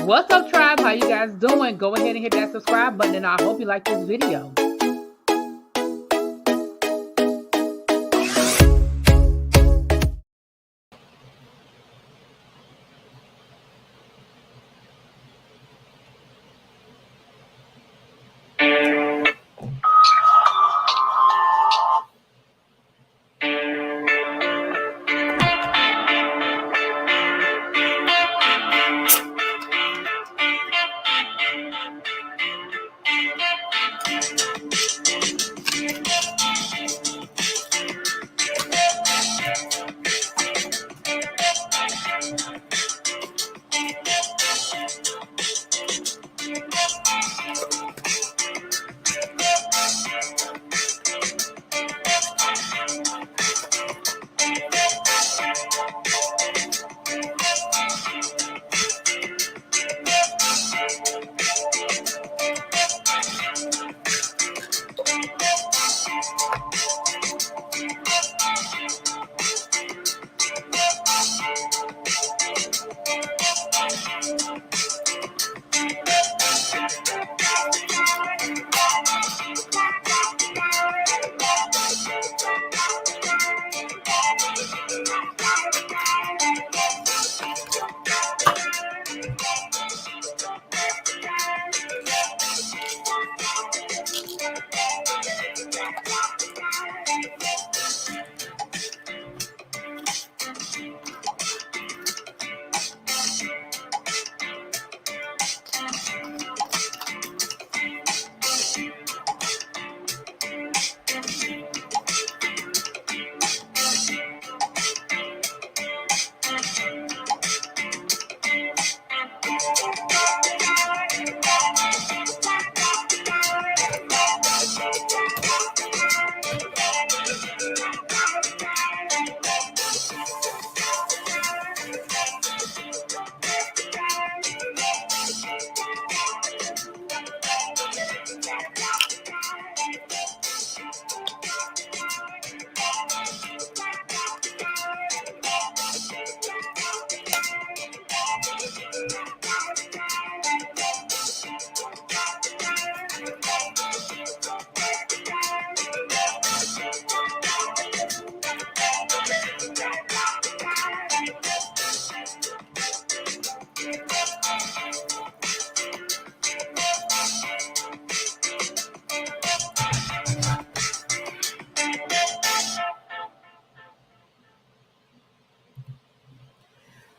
What's up, tribe? How you guys doing? Go ahead and hit that subscribe button, and I hope you like this video.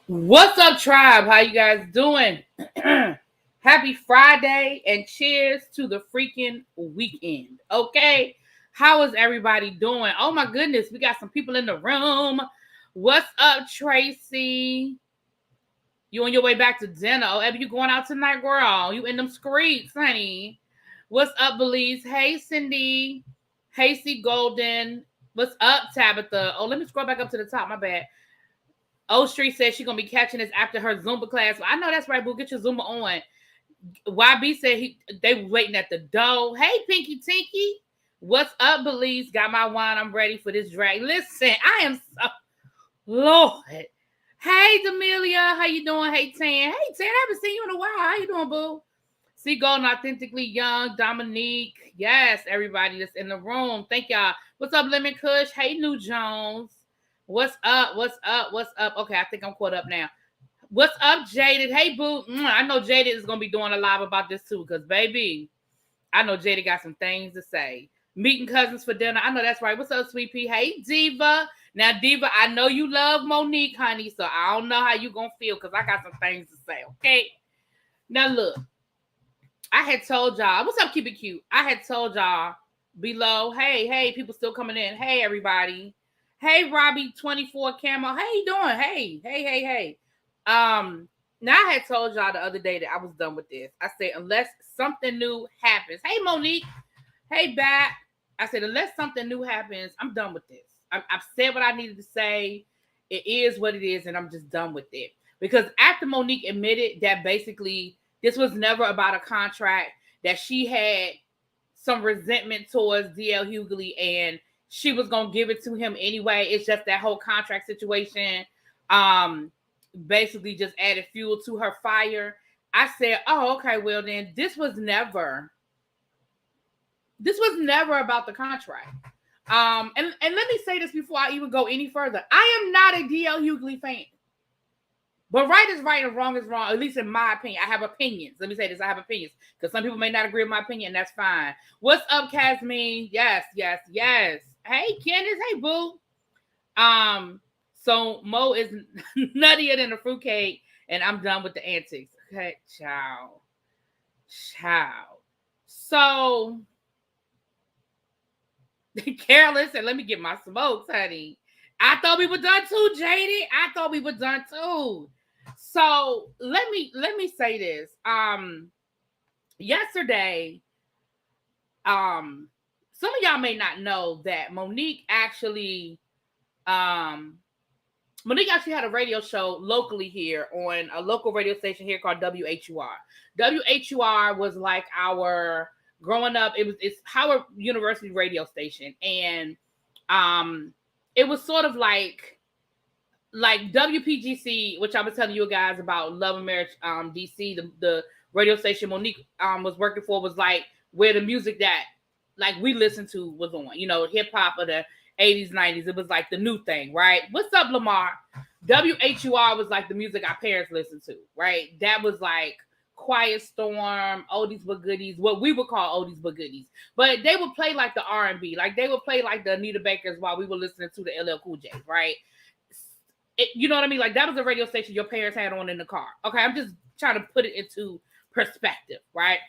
What's up, tribe? How you guys doing? Happy Friday and cheers to the freaking weekend. Okay, how is everybody doing? Oh my goodness, we got some people in the room. What's up, Tracy? You on your way back to dinner? Oh, Abby, you going out tonight, girl? You in them streets, honey? What's up, Belize? Hey, Cindy. Hey, C Golden. What's up, Tabitha? Oh, let me scroll back up to the top. My bad. O Street says she's gonna be catching this after her Zumba class. Well, I know that's right, boo. Get your Zumba on. YB said they were waiting at the door. Hey, Pinky Tinky. What's up, Belize? Got my wine. I'm ready for this drag. Listen, I am so Lord. Hey, Demelia. How you doing? Hey, Tan. Hey, Tan. I haven't seen you in a while. How you doing, boo? See, Golden Authentically Young. Dominique. Yes, everybody that's in the room. Thank y'all. What's up, Lemon Kush? Hey, New Jones. What's up? What's up? What's up? Okay, I think I'm caught up now. What's up, Jaded? Hey, boo. I know Jaded is going to be doing a live about this too because, baby, I know Jaded got some things to say. Meeting cousins for dinner. I know that's right. What's up, Sweet Pea? Hey, Diva. Now, Diva, I know you love Monique, honey, so I don't know how you going to feel because I got some things to say, okay? Now, look. I had told y'all. What's up, Keep It Cute? I had told y'all below. Hey, people still coming in. Hey, everybody. Hey, Robbie 24 Camo. How you doing? Hey. Now I had told y'all the other day that I was done with this. I said, unless something new happens. Hey, Monique. Hey, Bat. I said, unless something new happens, I'm done with this. I've said what I needed to say. It is what it is, and I'm just done with it. Because after Monique admitted that basically this was never about a contract, that she had some resentment towards DL Hughley, and she was going to give it to him anyway. It's just that whole contract situation basically just added fuel to her fire. I said, oh, okay, well then this was never about the contract. And let me say this before I even go any further. I am not a DL Hughley fan. But right is right and wrong is wrong, at least in my opinion. I have opinions. Let me say this. I have opinions because some people may not agree with my opinion. That's fine. What's up, Casmine? Yes. Hey, Candace. Hey, boo. So Mo is nuttier than a fruitcake, and I'm done with the antics. Okay, ciao. So Carolyn said, let me get my smokes, honey. I thought we were done too, JD. I thought we were done too. So let me say this. Yesterday, some of y'all may not know that Monique actually had a radio show locally here on a local radio station here called WHUR. WHUR was like our growing up. It's Howard University radio station, and it was sort of like WPGC, which I was telling you guys about, Love and Marriage, DC, the radio station Monique was working for, was like where the music that like we listened to was on, hip hop of the 80s, 90s. It was like the new thing, right? What's up, Lamar? WHUR was like the music our parents listened to, right? That was like Quiet Storm, oldies but goodies, what we would call oldies but goodies. But they would play like the R&B, like they would play like the Anita Bakers while we were listening to the LL Cool J, right? You know what I mean? Like that was a radio station your parents had on in the car. Okay, I'm just trying to put it into perspective, right?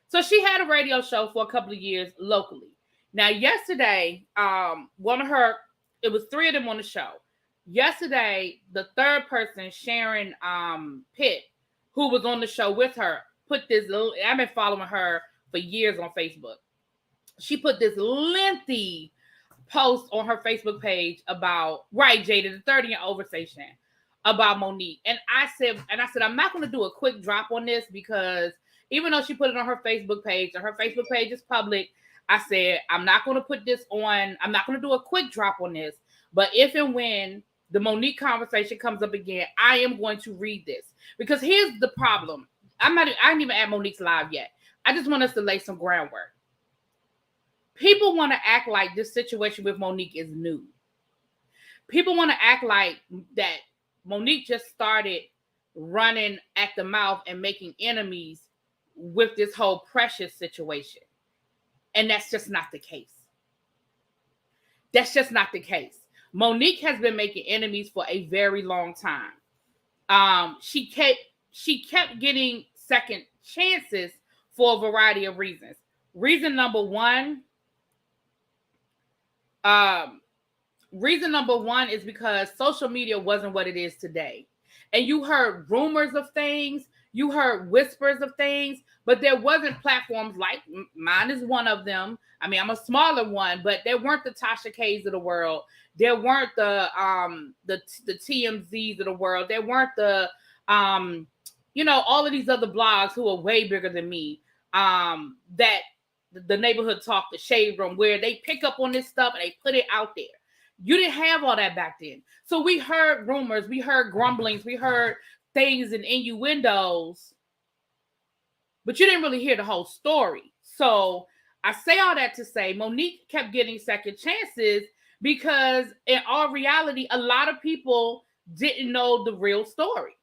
So she had a radio show for a couple of years locally. Now, yesterday, it was three of them on the show. Yesterday, the third person, Sharon Pitt, who was on the show with her, put this little, I've been following her for years on Facebook. She put this lengthy post on her Facebook page about, right, Jada, the 30 and over station, about Monique. And I said, I'm not going to do a quick drop on this because even though she put it on her Facebook page, and her Facebook page is public, I said, I'm not going to put this on. I'm not going to do a quick drop on this. But if and when the Monique conversation comes up again, I am going to read this. Because here's the problem. I ain't even at Monique's live yet. I just want us to lay some groundwork. People want to act like this situation with Monique is new. People want to act like that Monique just started running at the mouth and making enemies with this whole Precious situation. And that's just not the case. That's just not the case. Monique has been making enemies for a very long time. She kept getting second chances for a variety of reasons. Reason number one is because social media wasn't what it is today. And you heard rumors of things, you heard whispers of things, but there wasn't platforms like mine is one of them. I mean, I'm a smaller one, but there weren't the Tasha K's of the world. There weren't the TMZs of the world. There weren't the all of these other blogs who are way bigger than me. That the Neighborhood Talk, the Shade Room, where they pick up on this stuff and they put it out there. You didn't have all that back then. So we heard rumors, we heard grumblings, we heard things and innuendos, but you didn't really hear the whole story. So I say all that to say Monique kept getting second chances because in all reality, a lot of people didn't know the real story.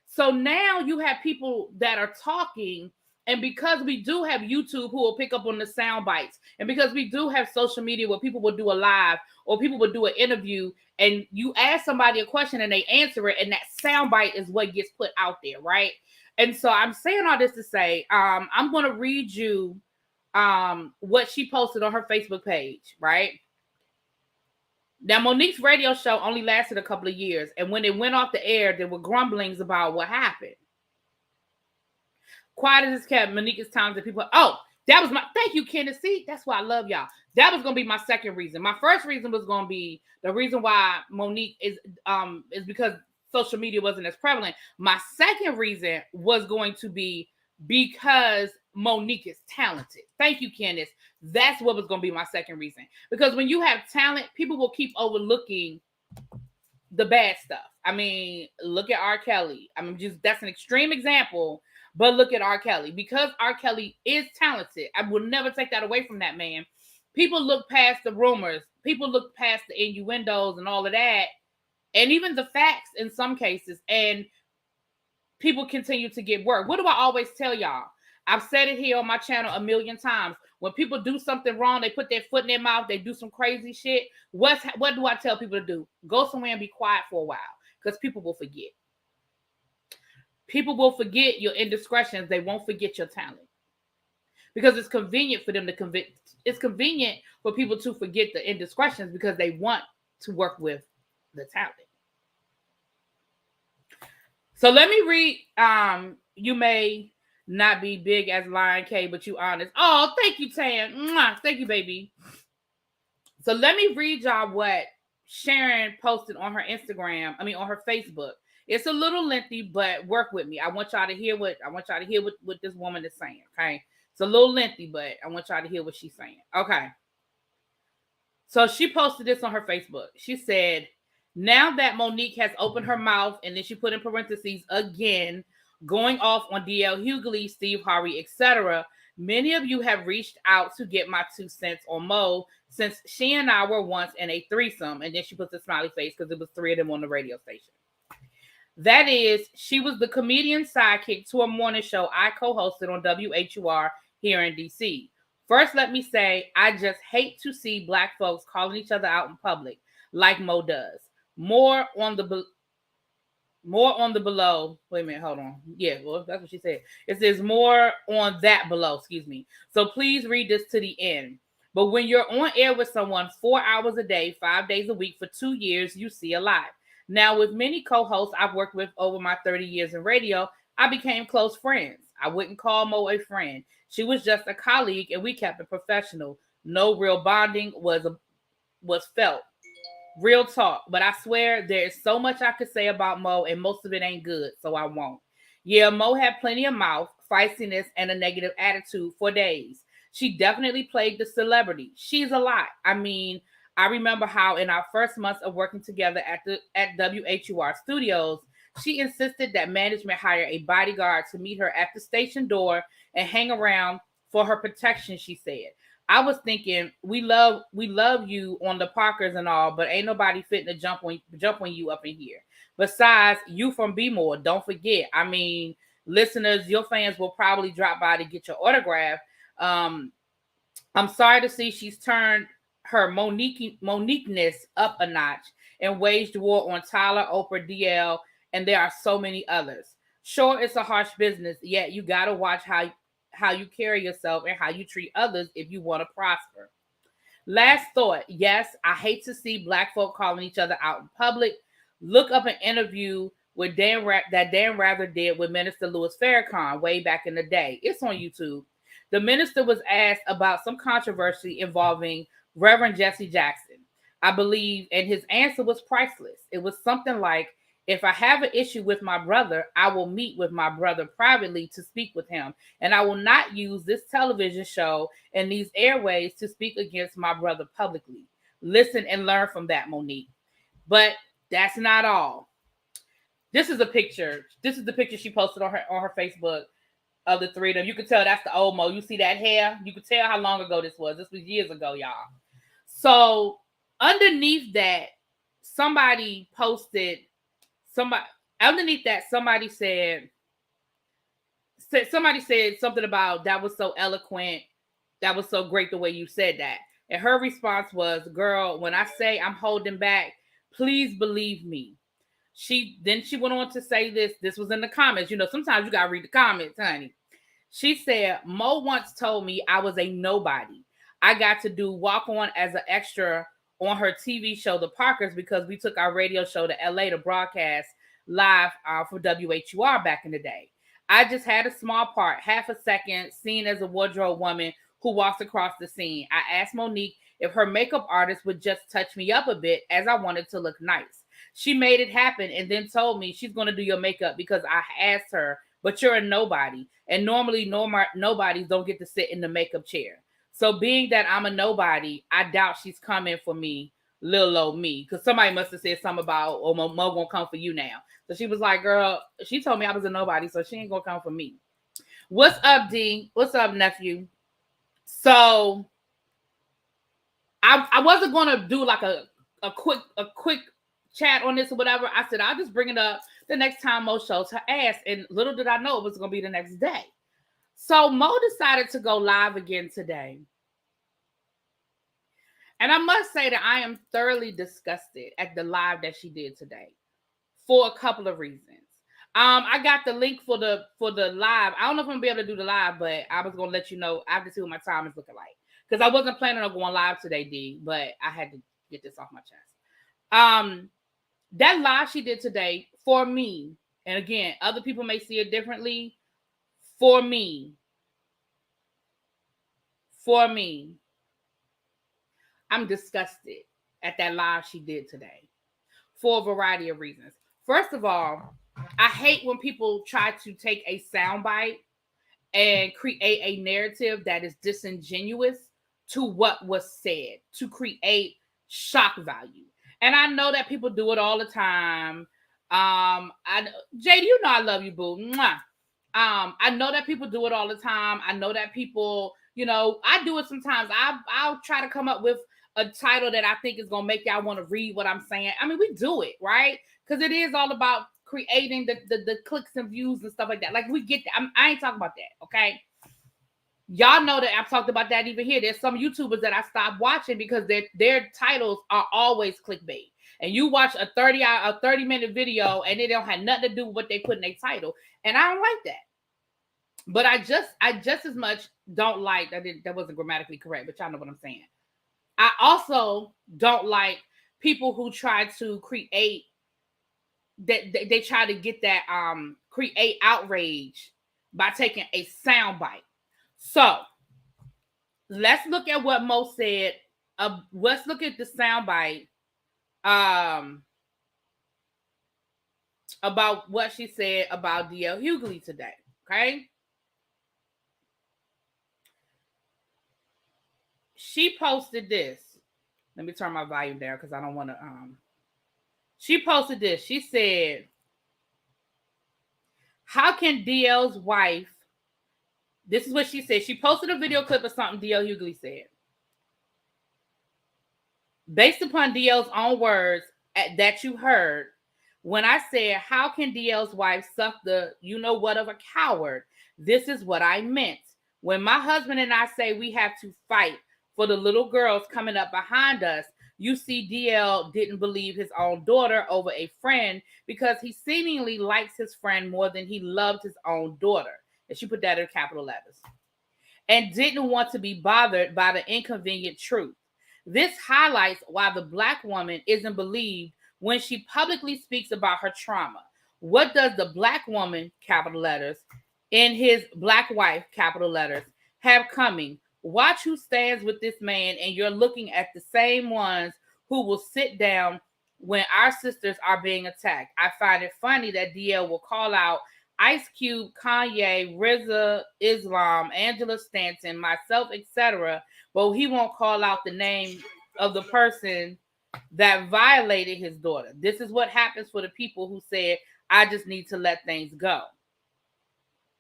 So now you have people that are talking, and because we do have YouTube who will pick up on the sound bites, and because we do have social media where people will do a live or people will do an interview and you ask somebody a question and they answer it, and that sound bite is what gets put out there, right? And so I'm saying all this to say, I'm going to read you what she posted on her Facebook page, right? Now, Monique's radio show only lasted a couple of years, and when it went off the air, there were grumblings about what happened. Quiet as it's kept, Monique is times that people, that was thank you, Kenneth. See, that's why I love y'all. That was going to be my second reason. My first reason was going to be the reason why Monique is because social media wasn't as prevalent. My second reason was going to be because Monique is talented. Thank you, Kenneth. That's what was going to be my second reason. Because when you have talent, people will keep overlooking the bad stuff. I mean, look at R. Kelly. I mean, that's an extreme example. But look at R. Kelly. Because R. Kelly is talented, I will never take that away from that man. People look past the rumors. People look past the innuendos and all of that. And even the facts in some cases. And people continue to get work. What do I always tell y'all? I've said it here on my channel a million times. When people do something wrong, they put their foot in their mouth, they do some crazy shit. What do I tell people to do? Go somewhere and be quiet for a while, because people will forget. People will forget your indiscretions. They won't forget your talent, because it's convenient for them to convict. It's convenient for people to forget the indiscretions because they want to work with the talent. So let me read. You may not be big as Lion K, but you honest. Oh, thank you, Tan. Mwah. Thank you, baby. So let me read y'all what Sharon posted on her Instagram. I mean, on her Facebook. It's a little lengthy, but work with me. I want y'all to hear what this woman is saying. Okay, it's a little lengthy, but I want y'all to hear what she's saying. Okay. So she posted this on her Facebook. She said, "Now that Monique has opened her mouth," and then she put in parentheses again, "going off on DL Hughley, Steve Harvey, etc., many of you have reached out to get my 2 cents on Mo, since she and I were once in a threesome." And then she puts a smiley face because it was 3 of them on the radio station. That is, she was the comedian sidekick to a morning show I co-hosted on WHUR here in DC. First, let me say, I just hate to see Black folks calling each other out in public like Mo does. More on the below. Wait a minute, hold on. Yeah, well, that's what she said. It says more on that below, excuse me. So please read this to the end. But when you're on air with someone 4 hours a day, 5 days a week for 2 years, you see a lot. Now, with many co-hosts I've worked with over my 30 years in radio, I became close friends. I wouldn't call Mo a friend. She was just a colleague, and we kept it professional. No real bonding was felt. Real talk. But I swear there is so much I could say about Mo, and most of it ain't good, so I won't. Yeah, Mo had plenty of mouth, feistiness, and a negative attitude for days. She definitely played the celebrity. She's a lot. I mean, I remember how in our first months of working together at WHUR studios, she insisted that management hire a bodyguard to meet her at the station door and hang around for her protection, she said. I was thinking, we love you on the Parkers and all, but ain't nobody fitting to jump on you up in here. Besides, you from B-More, don't forget. I mean, listeners, your fans will probably drop by to get your autograph. I'm sorry to see she's turned her Moniqueness up a notch and waged war on Tyler, Oprah, DL, and there are so many others. Sure, it's a harsh business, yet you gotta watch how you carry yourself and how you treat others if you want to prosper. Last thought. Yes, I hate to see Black folk calling each other out in public. Look up an interview with Dan Rather did with Minister Louis Farrakhan way back in the day. It's on YouTube. The minister was asked about some controversy involving Reverend Jesse Jackson, I believe, and his answer was priceless. It was something like, if I have an issue with my brother, I will meet with my brother privately to speak with him, and I will not use this television show and these airways to speak against my brother publicly. Listen and learn from that, Monique. But that's not all. This is a picture. This is the picture she posted on her Facebook of the 3 of them. You can tell that's the old Mo. You see that hair? You can tell how long ago this was. This was years ago, y'all. So underneath that, somebody posted. Somebody said something about, that was so eloquent, that was so great the way you said that. And her response was, girl, when I say I'm holding back, please believe me. She went on to say this was in the comments. You know, sometimes you gotta read the comments, honey. She said, Mo once told me I was a nobody. I got to do walk on as an extra on her TV show, The Parkers, because we took our radio show to LA to broadcast live for WHUR back in the day. I just had a small part, half a second, seen as a wardrobe woman who walks across the scene. I asked Monique if her makeup artist would just touch me up a bit as I wanted to look nice. She made it happen and then told me she's going to do your makeup because I asked her, but you're a nobody. And normally nobodies don't get to sit in the makeup chair. So being that I'm a nobody, I doubt she's coming for me, little old me. Because somebody must have said something about, oh, Mo gonna come for you now. So she was like, girl, she told me I was a nobody, so she ain't gonna come for me. What's up, D? What's up, nephew? So I wasn't gonna do like a quick chat on this or whatever. I said I'll just bring it up the next time Mo shows her ass, and little did I know it was gonna be the next day. So Mo decided to go live again today, and I must say that I am thoroughly disgusted at the live that she did today for a couple of reasons. I got the link for the live. I don't know if I'm gonna be able to do the live, but I was gonna let you know. I have to see what my time is looking like because I wasn't planning on going live today, D. But I had to get this off my chest. That live she did today for me, and again, other people may see it differently. For me, I'm disgusted at that live she did today for a variety of reasons. First of all, I hate when people try to take a soundbite and create a narrative that is disingenuous to what was said to create shock value. And I know that people do it all the time. JD, you know I love you, boo. Mwah. I know that people do it all the time. I know that people, I do it sometimes. I'll try to come up with a title that I think is gonna make y'all want to read what I'm saying. I mean, we do it, right? Because it is all about creating the clicks and views and stuff like that. Like, we get that. I ain't talking about that, okay? Y'all know that I've talked about that even here. There's some YouTubers that I stopped watching because their titles are always clickbait. And you watch a 30-minute video and it don't have nothing to do with what they put in their title. And I don't like that. But I just as much don't like that wasn't grammatically correct, but y'all know what I'm saying. I also don't like people who try to create that they try to get that create outrage by taking a soundbite. So let's look at what Mo said. Let's look at the soundbite about what she said about DL Hughley today. Okay. She posted this. Let me turn my volume down because I don't want to. She posted this. She said, "How can DL's wife?" This is what she said. She posted a video clip of something DL Hughley said. Based upon DL's own words that you heard, when I said, "How can DL's wife suck the you-know-what of a coward?" This is what I meant. When my husband and I say we have to fight for the little girls coming up behind us, you see DL didn't believe his own daughter over a friend because he seemingly likes his friend more than he loved his own daughter. And she put that in capital letters. And didn't want to be bothered by the inconvenient truth. This highlights why the Black woman isn't believed when she publicly speaks about her trauma. What does the Black woman, capital letters, in his Black wife, capital letters, have coming? Watch who stands with this man, and you're looking at the same ones who will sit down when our sisters are being attacked. I find it funny that DL will call out Ice Cube, Kanye, RZA, Islam, Angela Stanton, myself, etc., but he won't call out the name of the person that violated his daughter. This is what happens for the people who said, I just need to let things go.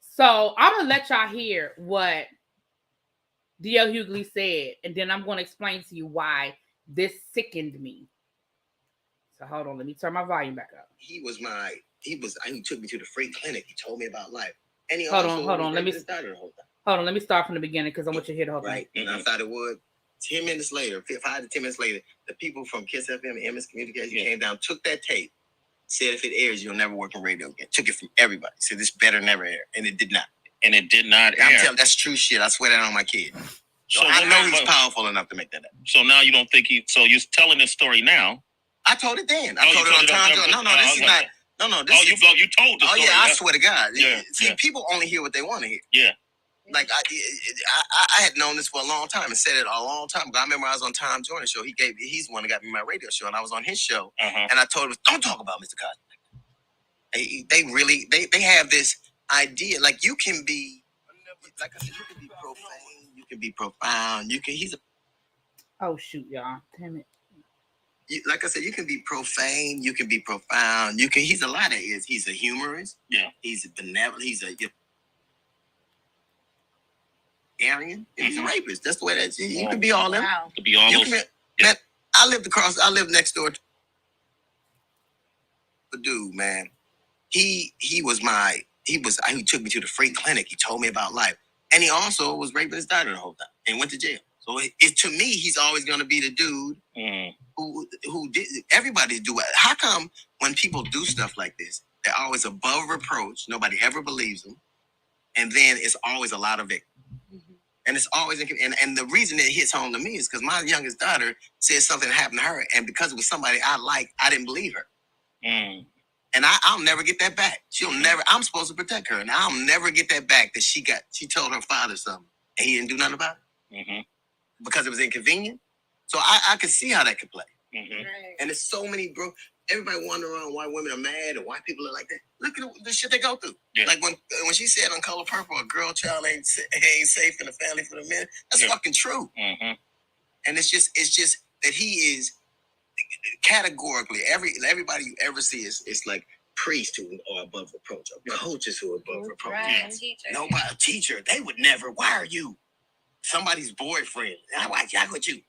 So I'm going to let y'all hear what DL Hughley said, and then I'm going to explain to you why this sickened me. So hold on, let me turn my volume back up. He took me to the free clinic. He told me about life. And he hold on. Let me start from the beginning because I want you to hear the whole thing. Right. And I thought it would. 10 minutes later, 5 to 10 minutes later, the people from Kiss FM and MS Communication came down, took that tape, said if it airs, you'll never work on radio again. Took it from everybody. Said this better never air. And it did not. And it did not air. I'm telling you, that's true shit. I swear that on my kid. So I know he's powerful enough to make that happen. So now you don't think so you're telling this story now. I told it then. I told it on time. This is not. You told the story. Oh, yeah, I swear to God. Yeah, See, people only hear what they want to hear. Yeah. Like, I had known this for a long time and said it a long time ago. I remember I was on Tom Joyner's show. He's the one that got me my radio show, and I was on his show, and I told him, don't talk about Mr. Cosby. They have this idea, like you can be, like I said, you can be profane, you can be profound, Oh, shoot, y'all. Damn it. Like I said, you can be profane, you can be profound, he's a lot of is. He's a humorist. Yeah. He's a benevolent, Aryan. He's a rapist. That's the way that is. You can be all them. Wow. Could be all those. Man, I lived next door to a dude, man. He took me to the free clinic. He told me about life. And he also was raping his daughter the whole time and went to jail. So to me, he's always going to be the dude who did. Everybody do it. How come when people do stuff like this, they're always above reproach? Nobody ever believes them. And then it's always a lot of victims. Mm-hmm. And it's always, and the reason it hits home to me is because my youngest daughter said something happened to her. And because it was somebody I liked, I didn't believe her. Mm. And I'll never get that back. I'm supposed to protect her. And I'll never get that back that she told her father something. And he didn't do nothing about it. Mm-hmm. Because it was inconvenient. So I could see how that could play. Mm-hmm. Right. And there's so many, bro. Everybody wondering around why women are mad or why people are like that. Look at the shit they go through. Yeah. Like when she said on Color Purple, a girl child ain't safe in the family for the men. That's fucking true. Mm-hmm. And it's just that he is categorically everybody you ever see is like priests who are above reproach, or coaches who are above reproach. Right. Yes. Nobody, a teacher, they would never. Why are you somebody's boyfriend? I with you.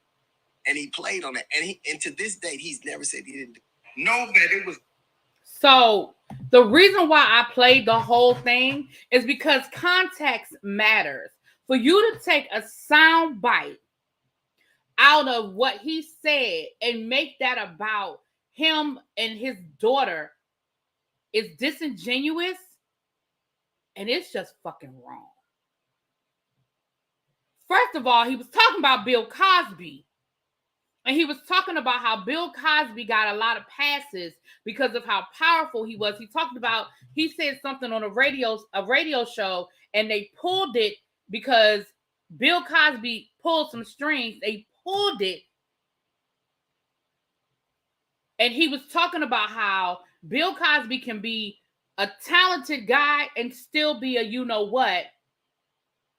And he played on that, and to this date, he's never said he didn't know that it was. So the reason why I played the whole thing is because context matters. For you to take a sound bite out of what he said and make that about him and his daughter is disingenuous, and it's just fucking wrong. First of all, he was talking about Bill Cosby. And he was talking about how Bill Cosby got a lot of passes because of how powerful he was. He said something on a radio show, and they pulled it because Bill Cosby pulled some strings. They pulled it. And he was talking about how Bill Cosby can be a talented guy and still be a you-know-what.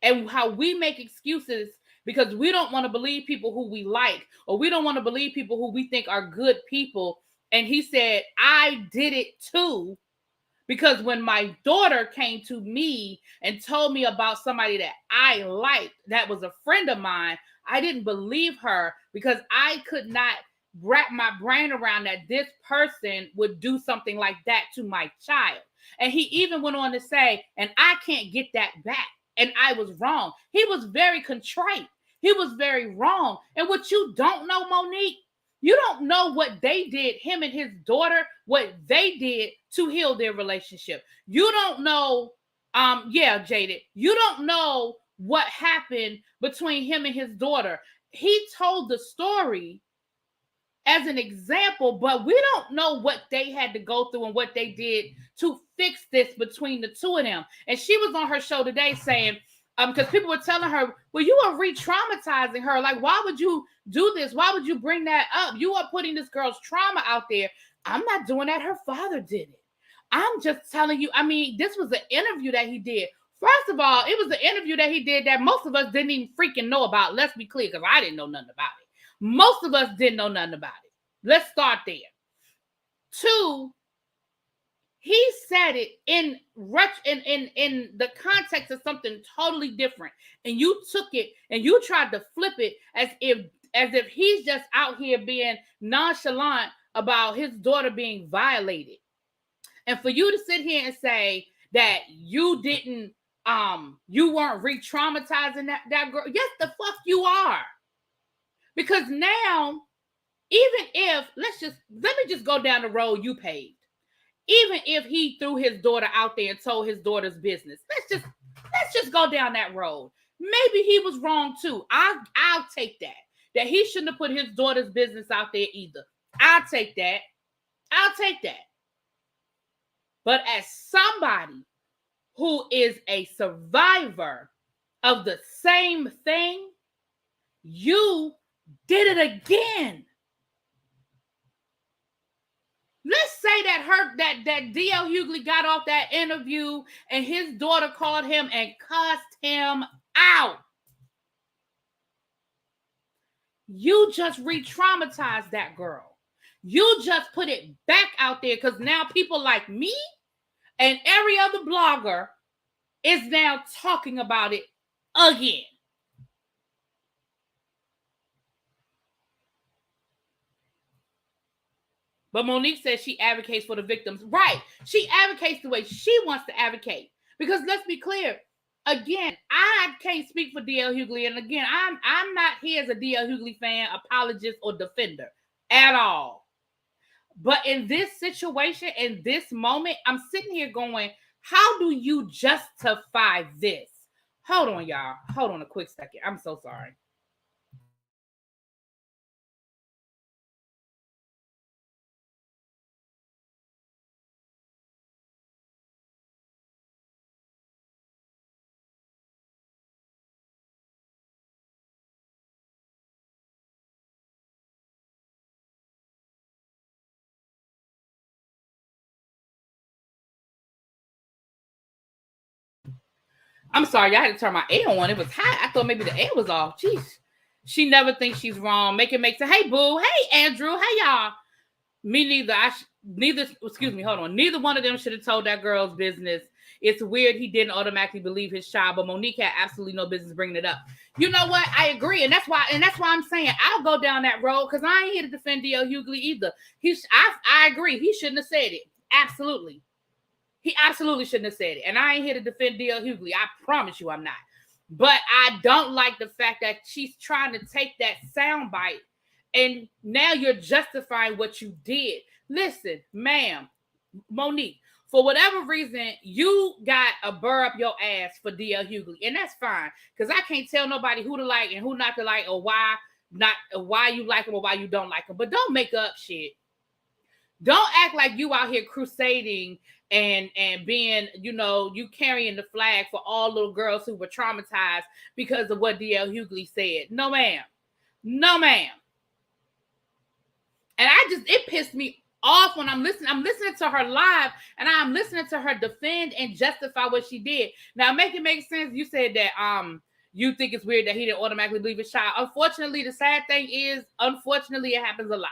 And how we make excuses because we don't want to believe people who we like, or we don't want to believe people who we think are good people. And he said, I did it too, because when my daughter came to me and told me about somebody that I liked, that was a friend of mine, I didn't believe her because I could not wrap my brain around that this person would do something like that to my child. And he even went on to say, and I can't get that back. And I was wrong. He was very contrite. He was very wrong. And what you don't know, Monique, you don't know what they did, him and his daughter, what they did to heal their relationship. You don't know, Jaded, you don't know what happened between him and his daughter. He told the story as an example, but we don't know what they had to go through and what they did to fix this between the two of them. And she was on her show today saying, because people were telling her, well, you are re-traumatizing her. Like, why would you do this? Why would you bring that up? You are putting this girl's trauma out there. I'm not doing that. Her father did it. I'm just telling you. I mean, this was an interview that he did. First of all, it was an interview that he did that most of us didn't even freaking know about. Let's be clear, because I didn't know nothing about it. Most of us didn't know nothing about it. Let's start there. 2, he said it in the context of something totally different, and you took it and you tried to flip it as if he's just out here being nonchalant about his daughter being violated. And for you to sit here and say that you didn't, you weren't re-traumatizing that girl, yes, the fuck you are. Because now, even if, let me just go down the road you paved. Even if he threw his daughter out there and told his daughter's business, let's just go down that road. Maybe he was wrong too. I'll take that he shouldn't have put his daughter's business out there either. I'll take that. But as somebody who is a survivor of the same thing, you did it again. Let's say that D.L. Hughley got off that interview and his daughter called him and cussed him out. You just re-traumatized that girl. You just put it back out there because now people like me and every other blogger is now talking about it again. But Monique says she advocates for the victims. Right. She advocates the way she wants to advocate. Because let's be clear. Again, I can't speak for DL Hughley. And again, I'm not here as a DL Hughley fan, apologist, or defender at all. But in this situation, in this moment, I'm sitting here going, how do you justify this? Hold on, y'all. Hold on a quick second. I'm so sorry. I'm sorry, I had to turn my air on. It was hot. I thought maybe the air was off. Jeez. She never thinks she's wrong. Make sense. Hey, boo. Hey, Andrew. Hey, y'all. Me neither. Hold on. Neither one of them should have told that girl's business. It's weird he didn't automatically believe his child, but Monique had absolutely no business bringing it up. You know what? I agree. And that's why I'm saying I'll go down that road because I ain't here to defend D.L. Hughley either. I agree. He shouldn't have said it. Absolutely. He absolutely shouldn't have said it. And I ain't here to defend D.L. Hughley. I promise you I'm not. But I don't like the fact that she's trying to take that soundbite and now you're justifying what you did. Listen, ma'am, Monique, for whatever reason, you got a burr up your ass for D.L. Hughley. And that's fine. Because I can't tell nobody who to like and who not to like or why you like him or why you don't like him. But don't make up shit. Don't act like you out here crusading and being, you carrying the flag for all little girls who were traumatized because of what D.L. Hughley said. No, ma'am. No, ma'am. And it pissed me off when I'm listening to her live and I'm listening to her defend and justify what she did. Now, make it make sense. You said that you think it's weird that he didn't automatically leave his child. Unfortunately, the sad thing is, it happens a lot.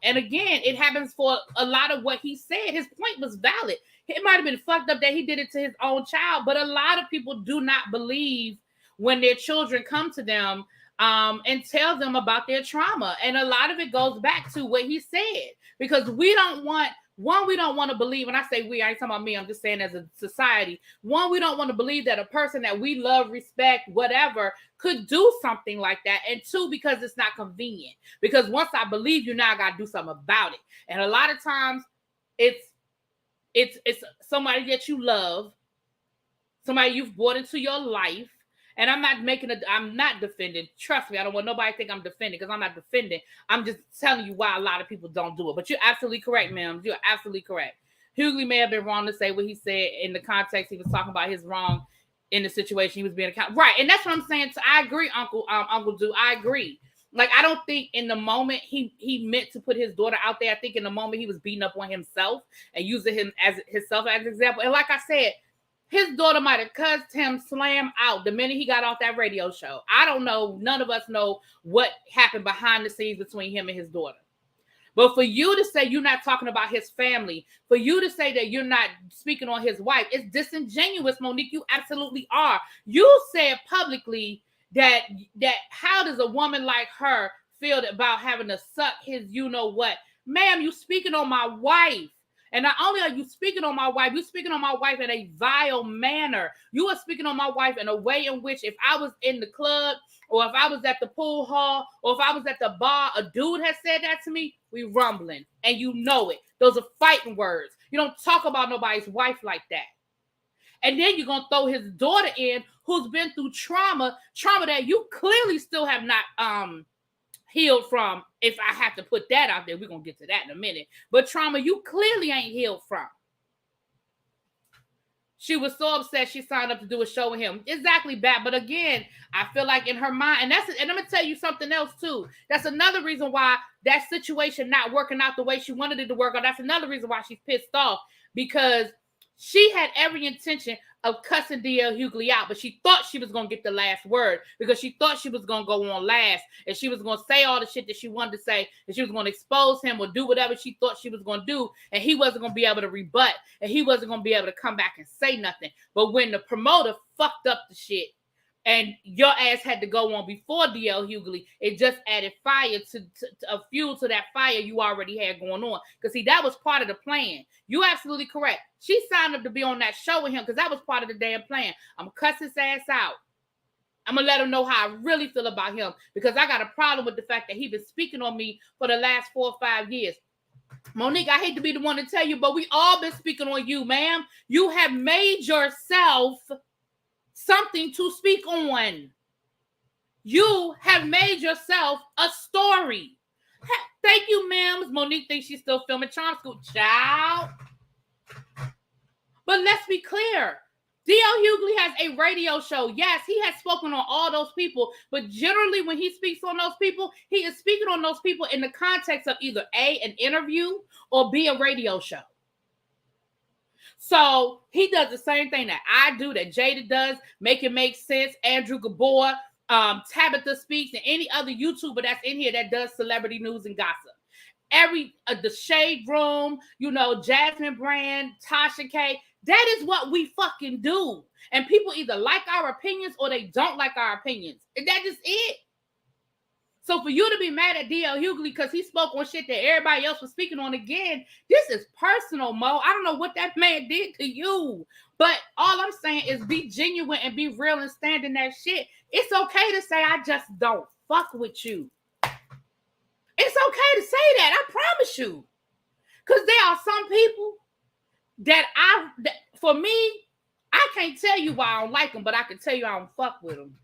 And again, it happens for a lot of what he said. His point was valid. It might have been fucked up that he did it to his own child, but a lot of people do not believe when their children come to them and tell them about their trauma. And a lot of it goes back to what he said, because we don't want to believe, and I say we, I ain't talking about me, I'm just saying as a society, one, we don't want to believe that a person that we love, respect, whatever, could do something like that. And two, because it's not convenient. Because once I believe you, now I got to do something about it. And a lot of times it's somebody that you love, somebody you've brought into your life. And I'm not defending. Trust me, I don't want nobody to think I'm defending, because I'm not defending. I'm just telling you why a lot of people don't do it. But you're absolutely correct, ma'am. You're absolutely correct. Hughley may have been wrong to say what he said in the context. He was talking about his wrong in the situation he was being accountable. Right. And that's what I'm saying. So I agree, Uncle Do. I agree. Like, I don't think in the moment he meant to put his daughter out there. I think in the moment he was beating up on himself and using himself as an example. And like I said, his daughter might have cussed him slam out the minute he got off that radio show. I don't know. None of us know what happened behind the scenes between him and his daughter. But for you to say you're not talking about his family, for you to say that you're not speaking on his wife, it's disingenuous, Monique. You absolutely are. You said publicly that how does a woman like her feel about having to suck his you-know-what? Ma'am, you speaking on my wife. And not only are you speaking on my wife, you're speaking on my wife in a vile manner. You are speaking on my wife in a way in which if I was in the club or if I was at the pool hall or if I was at the bar, a dude has said that to me, we rumbling. And you know it. Those are fighting words. You don't talk about nobody's wife like that. And then you're going to throw his daughter in who's been through trauma that you clearly still have not healed from. If I have to put that out there, we're going to get to that in a minute. But trauma you clearly ain't healed from. She was so upset she signed up to do a show with him. Exactly, bad. But again, I feel like in her mind, and I'm going to tell you something else too. That's another reason why that situation not working out the way she wanted it to work out. That's another reason why she's pissed off, because she had every intention of cussing D.L. Hughley out, but she thought she was going to get the last word, because she thought she was going to go on last, and she was going to say all the shit that she wanted to say, and she was going to expose him or do whatever she thought she was going to do, and he wasn't going to be able to rebut, and he wasn't going to be able to come back and say nothing. But when the promoter fucked up the shit and your ass had to go on before DL Hughley. It just added fire to a fuel to that fire you already had going on. Because, see, that was part of the plan. You absolutely correct. She signed up to be on that show with him because that was part of the damn plan. I'm going to cuss his ass out. I'm going to let him know how I really feel about him because I got a problem with the fact that he's been speaking on me for the last 4 or 5 years. Monique, I hate to be the one to tell you, but we all been speaking on you, ma'am. You have made yourself something to speak on. You have made yourself a story. Thank you, ma'am. Monique thinks she's still filming Charm School. Child. But let's be clear. D.L. Hughley has a radio show. Yes, he has spoken on all those people, but generally when he speaks on those people, he is speaking on those people in the context of either A, an interview, or B, a radio show. So he does the same thing that I do, that Jada does, Make It Make Sense, Andrew Gabor, Tabitha Speaks, and any other YouTuber that's in here that does celebrity news and gossip. The Shade Room, Jasmine Brand, Tasha K, that is what we fucking do. And people either like our opinions or they don't like our opinions. And that's just it. So for you to be mad at D.L. Hughley because he spoke on shit that everybody else was speaking on again, this is personal, Mo. I don't know what that man did to you. But all I'm saying is be genuine and be real and stand in that shit. It's okay to say, I just don't fuck with you. It's okay to say that. I promise you. Because there are some people that for me, I can't tell you why I don't like them, but I can tell you I don't fuck with them.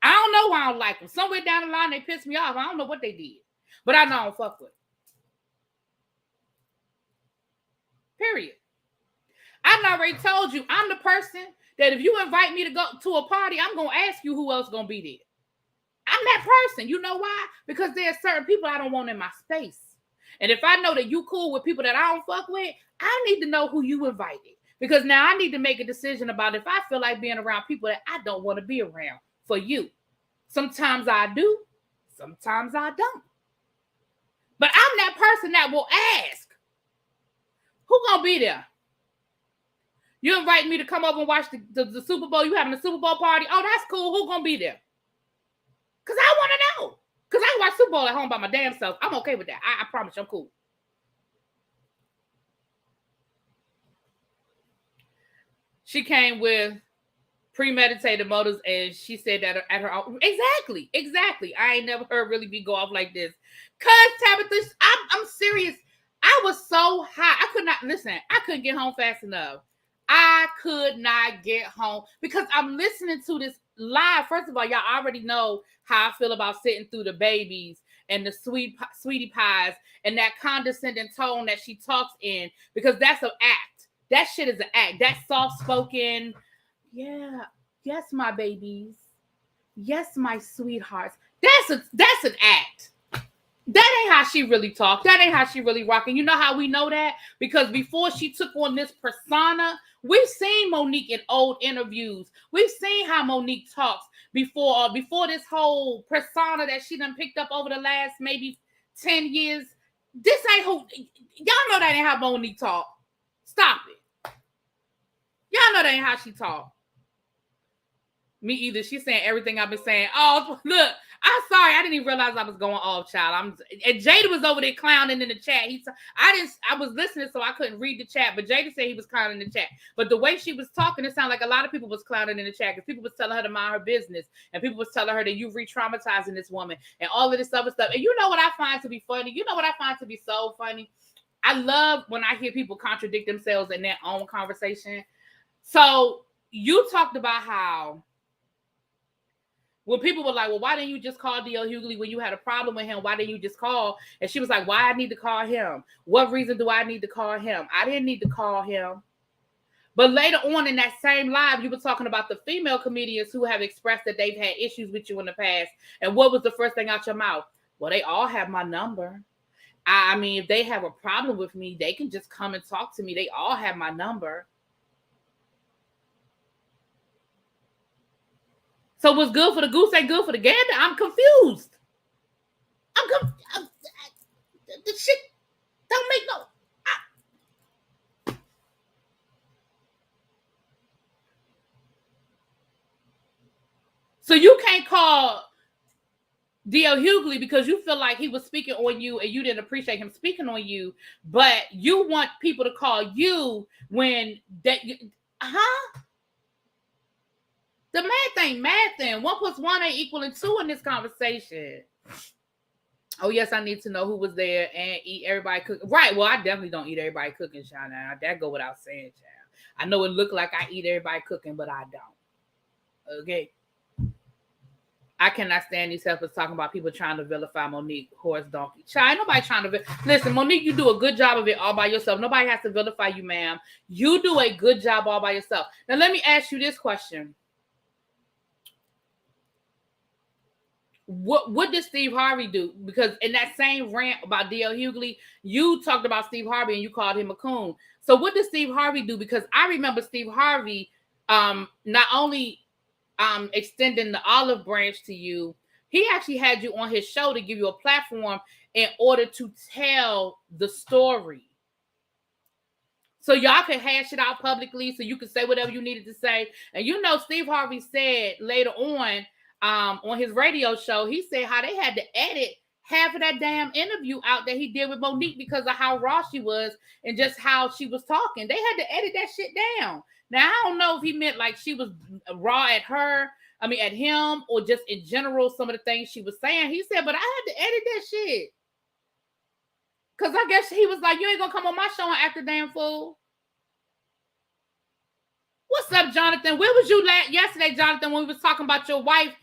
I don't know why I don't like them. Somewhere down the line, they pissed me off. I don't know what they did. But I know I don't fuck with them. Period. I've already told you, I'm the person that if you invite me to go to a party, I'm going to ask you who else going to be there. I'm that person. You know why? Because there are certain people I don't want in my space. And if I know that you cool with people that I don't fuck with, I need to know who you invited. Because now I need to make a decision about if I feel like being around people that I don't want to be around for you. Sometimes I do. Sometimes I don't. But I'm that person that will ask, who gonna be there? You invite me to come over and watch the Super Bowl. You having a Super Bowl party? Oh, that's cool. Who gonna be there? Because I want to know. Because I watch Super Bowl at home by my damn self. I'm okay with that. I promise you, I'm cool. She came with premeditated motives, and she said that at her own. Exactly. I ain't never heard Really B go off like this. Cause Tabitha, I'm serious. I was so high. I could not listen. I couldn't get home fast enough. I could not get home because I'm listening to this live. First of all, y'all already know how I feel about sitting through the babies and the sweetie pies and that condescending tone that she talks in, because that's an act. That shit is an act. That soft-spoken, yeah, yes, my babies. Yes, my sweethearts. That's an act. That ain't how she really talks. That ain't how she really rocking. You know how we know that? Because before she took on this persona, we've seen Monique in old interviews. We've seen how Monique talks before this whole persona that she done picked up over the last maybe 10 years. This ain't who. Y'all know that ain't how Monique talk. Stop it. Y'all know that ain't how she talk. Me either. She's saying everything I've been saying. Oh, look. I'm sorry. I didn't even realize I was going off, child. And Jada was over there clowning in the chat. I was listening, so I couldn't read the chat. But Jada said he was clowning in the chat. But the way she was talking, it sounded like a lot of people was clowning in the chat because people was telling her to mind her business, and people was telling her that you re-traumatizing this woman and all of this other stuff. And you know what I find to be funny? You know what I find to be so funny? I love when I hear people contradict themselves in their own conversation. So you talked about how when people were like, well, why didn't you just call D.L. Hughley when you had a problem with him? Why didn't you just call? And she was like, why I need to call him? What reason do I need to call him? I didn't need to call him. But later on in that same live, you were talking about the female comedians who have expressed that they've had issues with you in the past. And what was the first thing out your mouth? Well, they all have my number. I mean, if they have a problem with me, they can just come and talk to me. They all have my number. So what's good for the goose ain't good for the gander? I'm confused. The shit don't make no. call D.L. Hughley because you feel like he was speaking on you and you didn't appreciate him speaking on you, but you want people to call you when that, The math ain't math then. 1 + 1 ain't equaling 2 in this conversation. Oh, yes, I need to know who was there and eat everybody cooking. Right, well, I definitely don't eat everybody cooking, child. Now, that go without saying, child. I know it look like I eat everybody cooking, but I don't. Okay? I cannot stand these helpers talking about people trying to vilify Monique, horse, donkey. Child, ain't nobody trying to listen, Monique, you do a good job of it all by yourself. Nobody has to vilify you, ma'am. You do a good job all by yourself. Now, let me ask you this question. What did Steve Harvey do? Because in that same rant about D.L. Hughley, you talked about Steve Harvey and you called him a coon. So what did Steve Harvey do? Because I remember Steve Harvey not only extending the olive branch to you, he actually had you on his show to give you a platform in order to tell the story. So y'all could hash it out publicly so you could say whatever you needed to say. And you know, Steve Harvey said later on his radio show, he said how they had to edit half of that damn interview out that he did with Monique because of how raw she was and just how she was talking. They had to edit that shit down. Now, I don't know if he meant like she was raw at him, or just in general, some of the things she was saying. He said, but I had to edit that shit. Because I guess he was like, you ain't going to come on my show and act a damn fool. What's up, Jonathan? Where was you yesterday, Jonathan, when we was talking about your wife,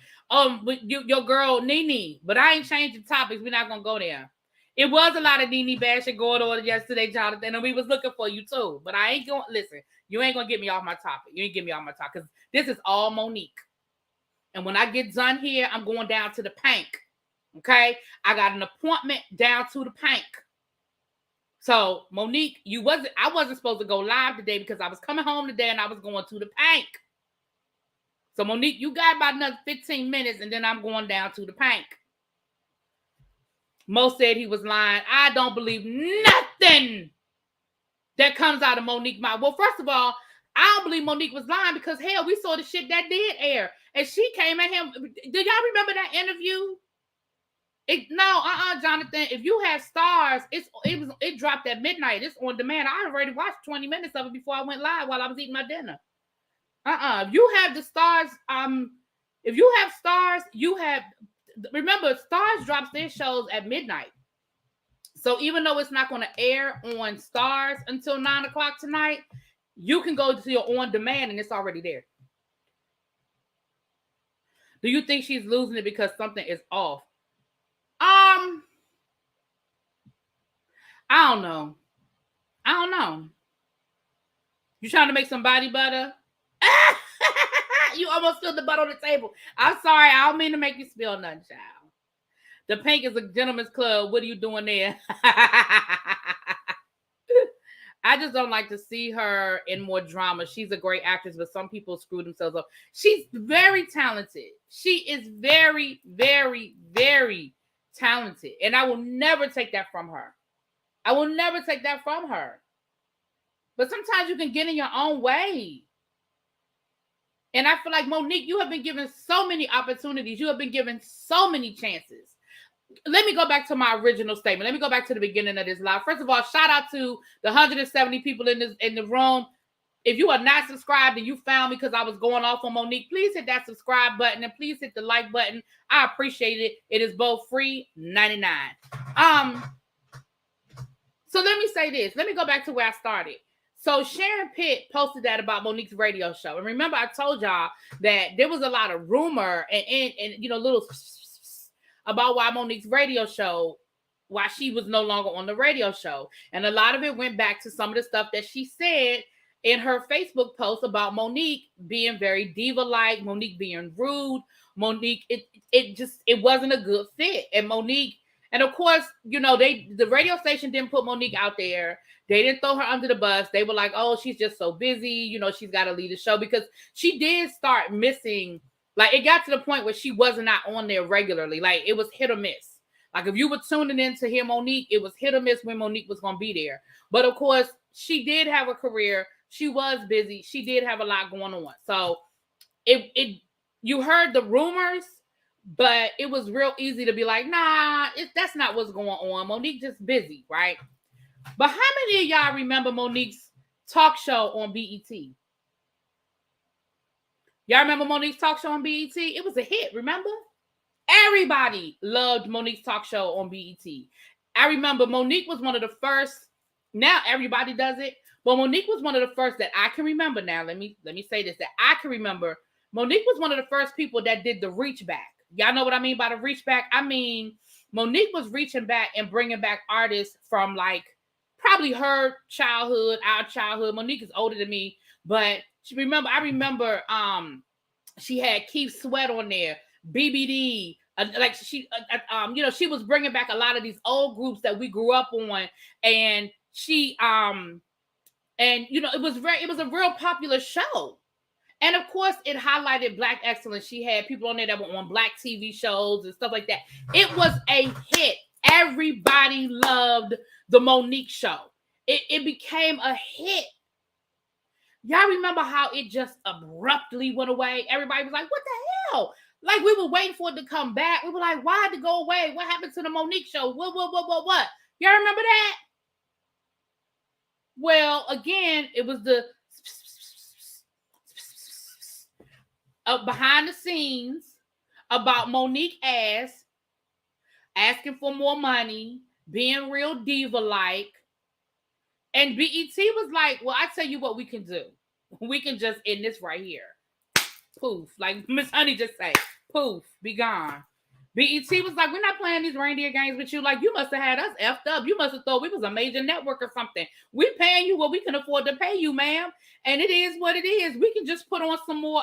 with your girl, Nene? But I ain't changing topics. We're not going to go there. It was a lot of Nene bashing going on yesterday, Jonathan, and we was looking for you too. But I ain't going to listen. You ain't going to get me off my topic. You ain't get me off my topic because this is all Monique. And when I get done here, I'm going down to the Pank. Okay? I got an appointment down to the Pank. So, Monique, I wasn't supposed to go live today because I was coming home today and I was going to the Pank. So, Monique, you got about another 15 minutes and then I'm going down to the Pank. Mo said he was lying. I don't believe nothing that comes out of Monique's mouth. Well, first of all, I don't believe Monique was lying because, hell, we saw the shit that did air. And she came at him. Do y'all remember that interview? Jonathan. If you have stars, it dropped at midnight. It's on demand. I already watched 20 minutes of it before I went live while I was eating my dinner. If you have the stars, remember, Stars drops their shows at midnight. So even though it's not going to air on Stars until 9 o'clock tonight, you can go to your on demand and it's already there. Do you think she's losing it because something is off? I don't know. You trying to make some body butter? You almost spilled the butter on the table. I'm sorry. I don't mean to make you spill nothing, child. The Pink is a gentleman's club. What are you doing there? I just don't like to see her in more drama. She's a great actress, but some people screw themselves up. She's very talented. She is very, very, very talented. And I will never take that from her. But sometimes you can get in your own way. And I feel like, Monique, you have been given so many opportunities. You have been given so many chances. Let me go back to my original statement. Let me go back to the beginning of this live. First of all, shout out to the 170 people in the room. If you are not subscribed and you found me because I was going off on Monique, please hit that subscribe button and please hit the like button. I appreciate it. It is both free, 99. So let me say this. Let me go back to where I started. So Sharon Pitt posted that about Monique's radio show. And remember, I told y'all that there was a lot of rumor and little about why Monique's radio show, why she was no longer on the radio show. And a lot of it went back to some of the stuff that she said in her Facebook post about Monique being very diva-like, Monique being rude, Monique, it wasn't a good fit. And Monique, and of course, the radio station didn't put Monique out there. They didn't throw her under the bus. They were like, oh, she's just so busy. She's got to lead the show, because she did start missing. Like, it got to the point where she wasn't not on there regularly. Like, it was hit or miss. Like, if you were tuning in to hear Monique, it was hit or miss when Monique was going to be there. But of course, she did have a career. She was busy. She did have a lot going on. So you heard the rumors, But it was real easy to be like, nah, that's not what's going on. Monique just busy, right? But how many of y'all remember Monique's talk show on BET? Y'all remember Monique's talk show on BET? It was a hit, remember? Everybody loved Monique's talk show on BET. I remember Monique was one of the first. Now everybody does it, but Monique was one of the first that I can remember. Now let me say this, that I can remember. Monique was one of the first people that did the reach back. Y'all know what I mean by the reach back? I mean, Monique was reaching back and bringing back artists from like probably her childhood, our childhood. Monique is older than me, but I remember she had Keith Sweat on there, BBD, like she was bringing back a lot of these old groups that we grew up on, and she it was a real popular show. And of course, it highlighted Black excellence. She had people on there that were on Black TV shows and stuff like that. It was a hit. Everybody loved the Monique show. It became a hit. Y'all remember how it just abruptly went away? Everybody was like, what the hell? Like, we were waiting for it to come back. We were like, why did it go away? What happened to the Monique show? What? Y'all remember that? Well, again, it was the behind the scenes about Monique asking for more money, being real diva-like. And BET was like, well, I tell you what we can do. We can just end this right here. Poof. Like Miss Honey just say, poof, be gone. BET was like, we're not playing these reindeer games with you. Like, you must have had us effed up. You must have thought we was a major network or something. We're paying you what we can afford to pay you, ma'am. And it is what it is. We can just put on some more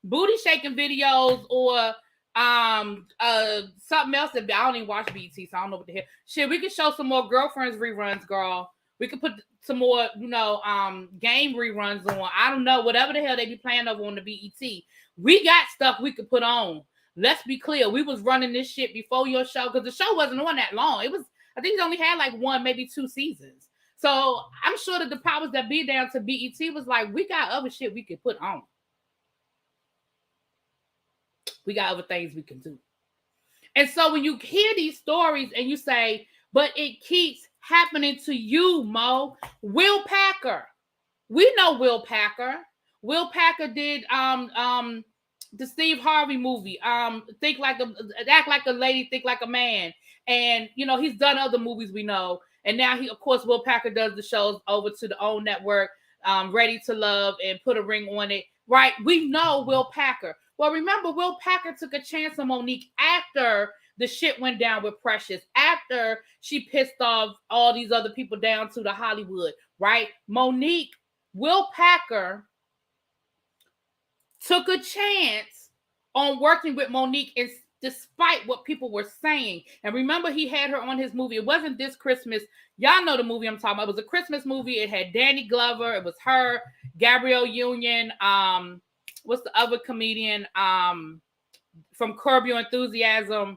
booty shaking videos or something else that I don't even watch BET, so I don't know what the hell. Shit, we could show some more Girlfriends reruns, girl. We could put some more, game reruns on. I don't know, whatever the hell they be playing over on the BET. We got stuff we could put on. Let's be clear. We was running this shit before your show because the show wasn't on that long. It was, I think it only had like 1, maybe 2 seasons. So I'm sure that the powers that be down to BET was like, we got other shit we could put on. We got other things we can do. And so when you hear these stories and you say, but it keeps happening to you, Mo. Will Packer. We know Will Packer. Will Packer did the Steve Harvey movie, Act Like a Lady, Think Like a Man. And, he's done other movies we know. And now Will Packer does the shows over to the OWN network, Ready to Love and Put a Ring on It. Right? We know Will Packer. Well, remember, Will Packer took a chance on Monique after the shit went down with Precious, after she pissed off all these other people down to the Hollywood, right? Will Packer took a chance on working with Monique despite what people were saying. And remember, he had her on his movie. It wasn't This Christmas. Y'all know the movie I'm talking about. It was a Christmas movie. It had Danny Glover. It was her, Gabrielle Union. What's the other comedian from Curb Your Enthusiasm?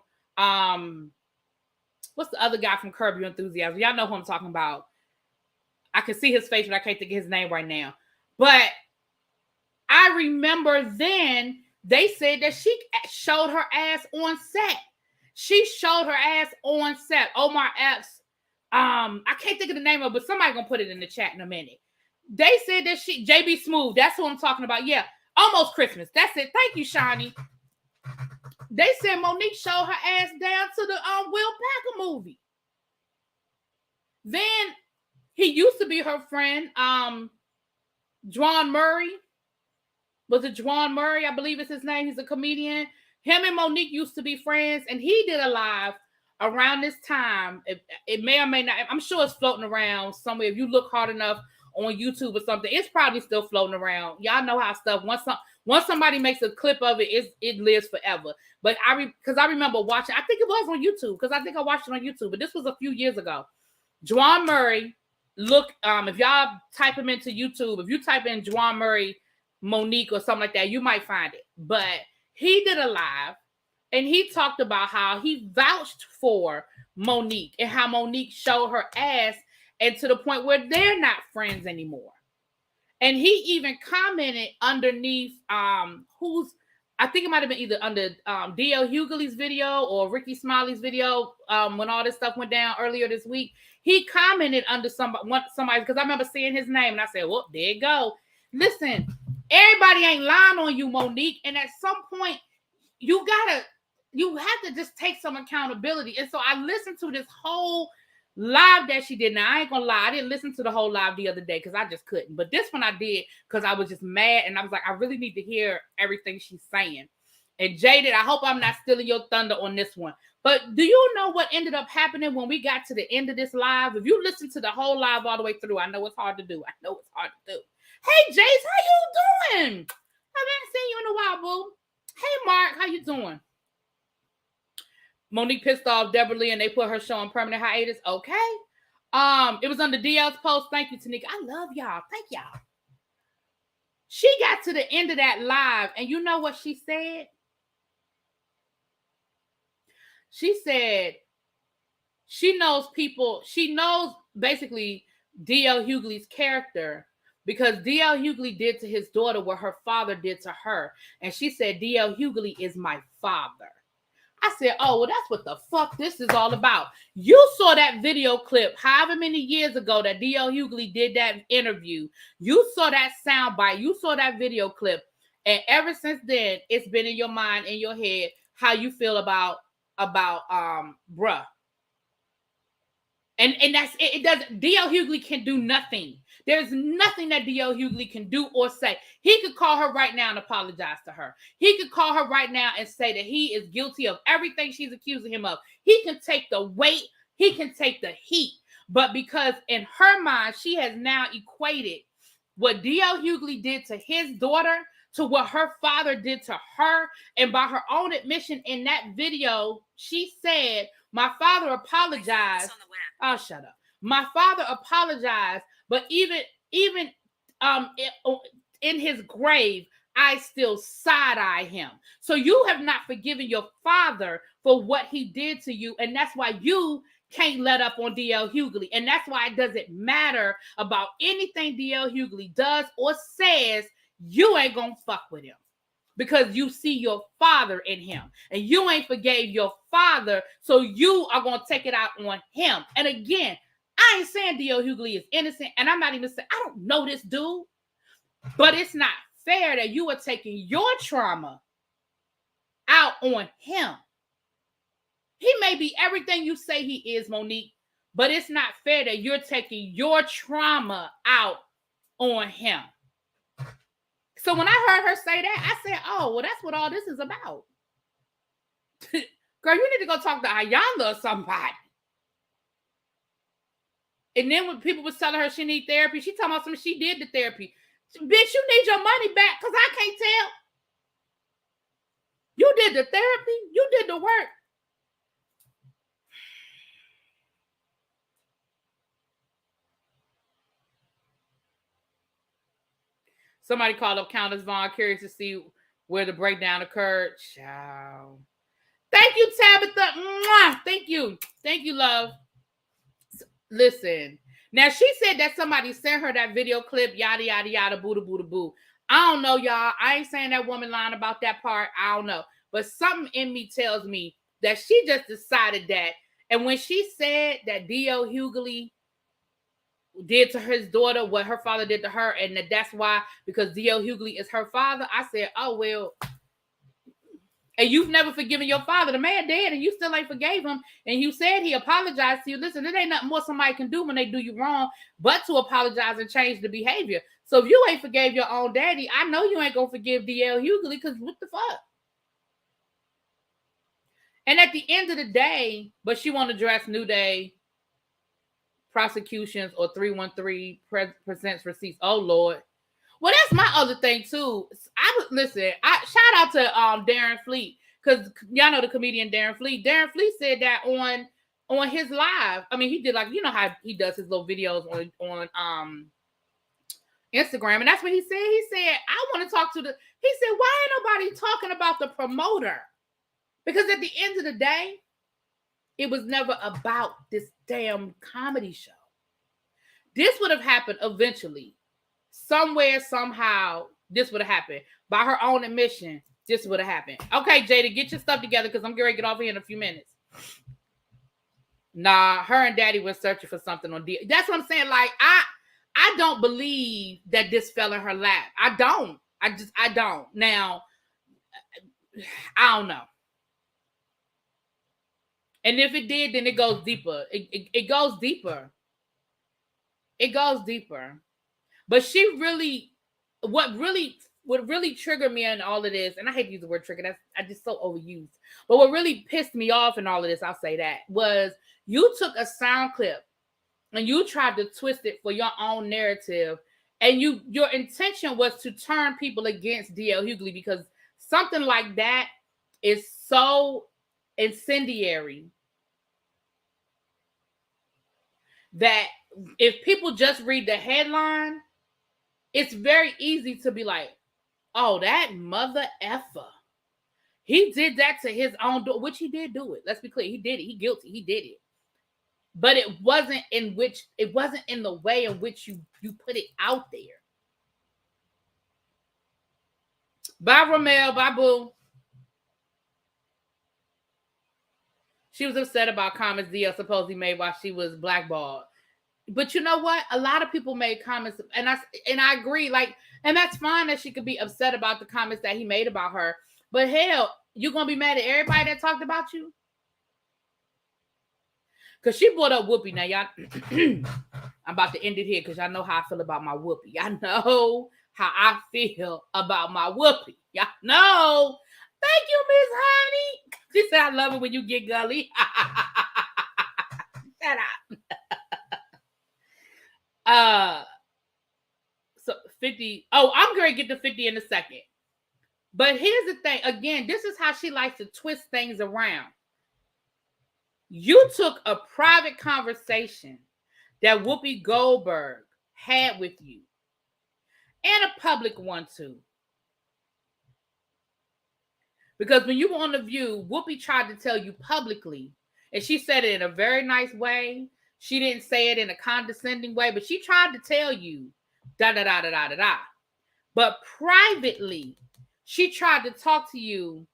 What's the other guy from Curb Your Enthusiasm? Y'all know who I'm talking about. I can see his face, but I can't think of his name right now. But I remember then they said that she showed her ass on set. She showed her ass on set. Omar Epps. I can't think of the name of it, but somebody gonna put it in the chat in a minute. They said that JB Smooth, that's who I'm talking about. Yeah, Almost Christmas. That's it. Thank you, Shawnee. They said Monique showed her ass down to the Will Packer movie. Then he used to be her friend, Juan Murray. Was it Juan Murray? I believe it's his name. He's a comedian. Him and Monique used to be friends, and he did a live around this time. It may or may not. I'm sure it's floating around somewhere. If you look hard enough on YouTube or something, it's probably still floating around. Y'all know how stuff, once somebody makes a clip of it, it lives forever. But because I remember watching, I think it was on YouTube, because I think I watched it on YouTube, but this was a few years ago. Juan Murray, if y'all type him into YouTube, if you type in Juan Murray, Monique or something like that, you might find it. But he did a live and he talked about how he vouched for Monique and how Monique showed her ass, and to the point where they're not friends anymore. And he even commented underneath who's I think it might have been either under D.L. Hughley's video or Ricky Smiley's video when all this stuff went down earlier this week. He commented under somebody, because I remember seeing his name and I said, well, there you go. Listen, everybody ain't lying on you, Monique. And at some point, you have to just take some accountability. And so I listened to this whole live that she did. Now, I ain't gonna lie, I didn't listen to the whole live the other day because I just couldn't. But this one I did because I was just mad and I was like, I really need to hear everything she's saying. And Jaded, I hope I'm not stealing your thunder on this one. But do you know what ended up happening when we got to the end of this live? If you listen to the whole live all the way through, I know it's hard to do. Hey, Jace, how you doing? I haven't seen you in a while, boo. Hey, Mark, how you doing? Monique pissed off Deborah Lee and they put her show on permanent hiatus. Okay. It was under DL's post. Thank you, Tanika. I love y'all. Thank y'all. She got to the end of that live, and you know what she said? She said she knows people. She knows basically D.L. Hughley's character because D.L. Hughley did to his daughter what her father did to her. And she said, D.L. Hughley is my father. I said, oh, well, that's what the fuck this is all about. You saw that video clip however many years ago that D.L. Hughley did that interview. You saw that soundbite. You saw that video clip. And ever since then, it's been in your mind, in your head, how you feel about bruh. And that's it. It doesn't. D.L. Hughley can do nothing. There's nothing that D.L. Hughley can do or say. He could call her right now and apologize to her. He could call her right now and say that he is guilty of everything she's accusing him of. He can take the weight. He can take the heat. But because in her mind, she has now equated what D.L. Hughley did to his daughter to what her father did to her. And by her own admission in that video, she said, my father apologized. Oh, shut up. My father apologized, but even in his grave, I still side-eye him. So you have not forgiven your father for what he did to you, and that's why you can't let up on D.L. Hughley. And that's why it doesn't matter about anything D.L. Hughley does or says, you ain't gonna fuck with him. Because you see your father in him. And you ain't forgave your father, so you are going to take it out on him. And again, I ain't saying D.L. Hughley is innocent, and I'm not even saying, I don't know this dude. But it's not fair that you are taking your trauma out on him. He may be everything you say he is, Monique, but it's not fair that you're taking your trauma out on him. So when I heard her say that, I said, oh, well, that's what all this is about. Girl, you need to go talk to Ayanda or somebody. And then when people was telling her she need therapy, she talking about something she did the therapy. Bitch, you need your money back because I can't tell. You did the therapy. You did the work. Somebody called up Countess Vaughn, curious to see where the breakdown occurred. Ciao. Thank you, Tabitha. Mwah. Thank you. Thank you, love. Listen. Now, she said that somebody sent her that video clip, yada, yada, yada, boo, boo, boo. I don't know, y'all. I ain't saying that woman lying about that part. I don't know. But something in me tells me that she just decided that. And when she said that D.L. Hughley did to his daughter what her father did to her, and that's why, because D.L. Hughley is her father, I said, oh, well, and you've never forgiven your father. The man dead, and you still ain't forgave him, and you said he apologized to you. Listen, there ain't nothing more somebody can do when they do you wrong but to apologize and change the behavior. So if you ain't forgave your own daddy, I know you ain't gonna forgive D.L. Hughley, because what the fuck? And at the end of the day, but she want to address New Day prosecutions or 313 presents receipts. Oh Lord. Well, that's my other thing too. I shout out to Darren Fleet, because y'all know the comedian Darren Fleet. Darren Fleet said that on his live. I mean, he did, like, you know how he does his little videos on Instagram, and that's what he said. He said, I want to talk to he said, why ain't nobody talking about the promoter? Because at the end of the day, it was never about this damn comedy show. This would have happened eventually. Somewhere, somehow, this would have happened. By her own admission, This would have happened. Okay, Jada, get your stuff together because I'm getting ready to get off here in a few minutes. Nah, her and Daddy was searching for something on D. That's what I'm saying. Like, I don't believe that this fell in her lap. I don't. I don't. Now, I don't know. And if it did, then it goes deeper. It goes deeper. It goes deeper. But she really, what really triggered me in all of this, and I hate to use the word trigger, I just so overused. But what really pissed me off in all of this, I'll say that, was you took a sound clip and you tried to twist it for your own narrative. And your intention was to turn people against DL Hughley because something like that is so incendiary that if people just read the headline, it's very easy to be like, oh, that mother effer. He did that to his own door, which he did do it. Let's be clear. He did it. He guilty. He did it. But it wasn't in the way in which you put it out there. Bye, Romel. Bye, Boo. She was upset about comments DL supposedly made while she was blackballed. But you know what? A lot of people made comments, and I agree. Like, and that's fine that she could be upset about the comments that he made about her. But hell, you gonna be mad at everybody that talked about you? Because she brought up Whoopi. Now, y'all, I'm about to end it here because y'all know how I feel about my Whoopi. Y'all know how I feel about my Whoopi. Y'all know. Thank you, Miss Honey. She said, I love it when you get gully. Shut up. So 50. Oh, I'm going to get to 50 in a second. But here's the thing. Again, this is how she likes to twist things around. You took a private conversation that Whoopi Goldberg had with you, and a public one too. Because when you were on The View, Whoopi tried to tell you publicly, and she said it in a very nice way. She didn't say it in a condescending way, but she tried to tell you da-da-da-da-da-da-da. But privately, she tried to talk to you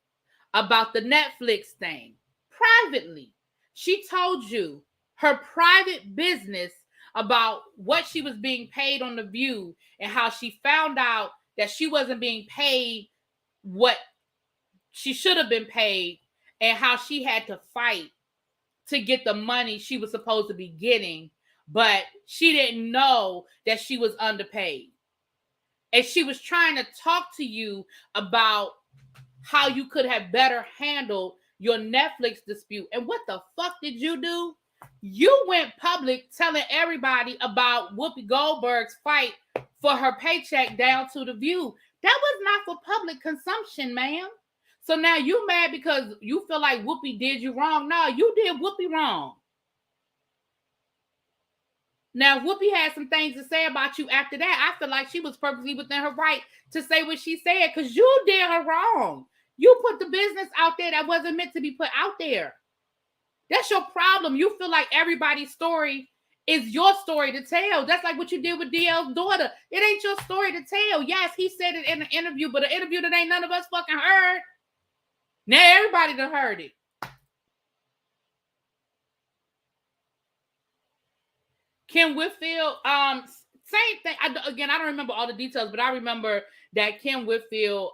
about the Netflix thing. Privately. She told you her private business about what she was being paid on The View and how she found out that she wasn't being paid what she should have been paid and how she had to fight to get the money she was supposed to be getting, but she didn't know that she was underpaid. And she was trying to talk to you about how you could have better handled your Netflix dispute. And what the fuck did you do? You went public telling everybody about Whoopi Goldberg's fight for her paycheck down to The View. That was not for public consumption, ma'am. So now you mad because you feel like Whoopi did you wrong. No, you did Whoopi wrong. Now, Whoopi had some things to say about you after that. I feel like she was perfectly within her right to say what she said because you did her wrong. You put the business out there that wasn't meant to be put out there. That's your problem. You feel like everybody's story is your story to tell. That's like what you did with DL's daughter. It ain't your story to tell. Yes, he said it in an interview, but an interview that ain't none of us fucking heard. Now everybody done heard it. Kim Whitfield, same thing. I don't remember all the details, but I remember that Kim Whitfield,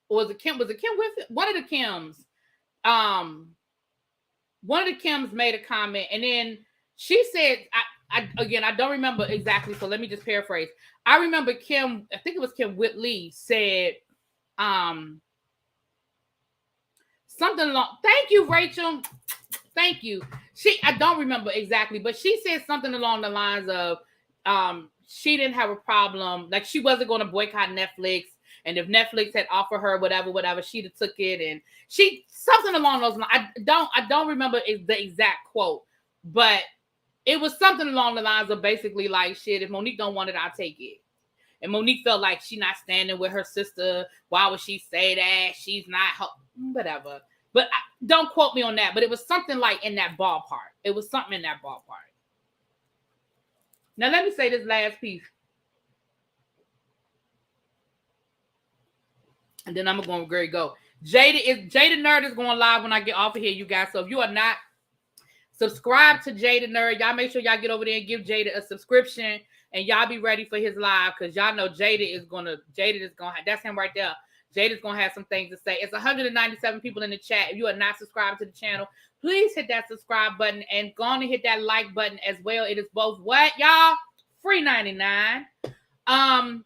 was it Kim Whitfield? One of the Kims made a comment, and then she said, I don't remember exactly, so let me just paraphrase. I remember Kim, I think it was Kim Whitley, said, something along. Thank you, Rachel. Thank you. I don't remember exactly, but she said something along the lines of she didn't have a problem, like she wasn't going to boycott Netflix, and if Netflix had offered her whatever, she'd have took it, and something along those lines. I don't remember the exact quote, but it was something along the lines of basically like, shit, if Monique don't want it, I'll take it. And Monique felt like she's not standing with her sister. Why would she say that? She's not whatever. But don't quote me on that. But it was something like in that ballpark. It was something in that ballpark. Now, let me say this last piece. And then I'm going to go. Jada Nerd is going live when I get off of here, you guys. So if you are not subscribed to Jada Nerd, y'all make sure y'all get over there and give Jada a subscription. And y'all be ready for his live, because y'all know Jada is gonna have, that's him right there. Jada's gonna have some things to say. It's 197 people in the chat. If you are not subscribed to the channel, please hit that subscribe button and go on and hit that like button as well. It is both what, y'all? Free 99. Now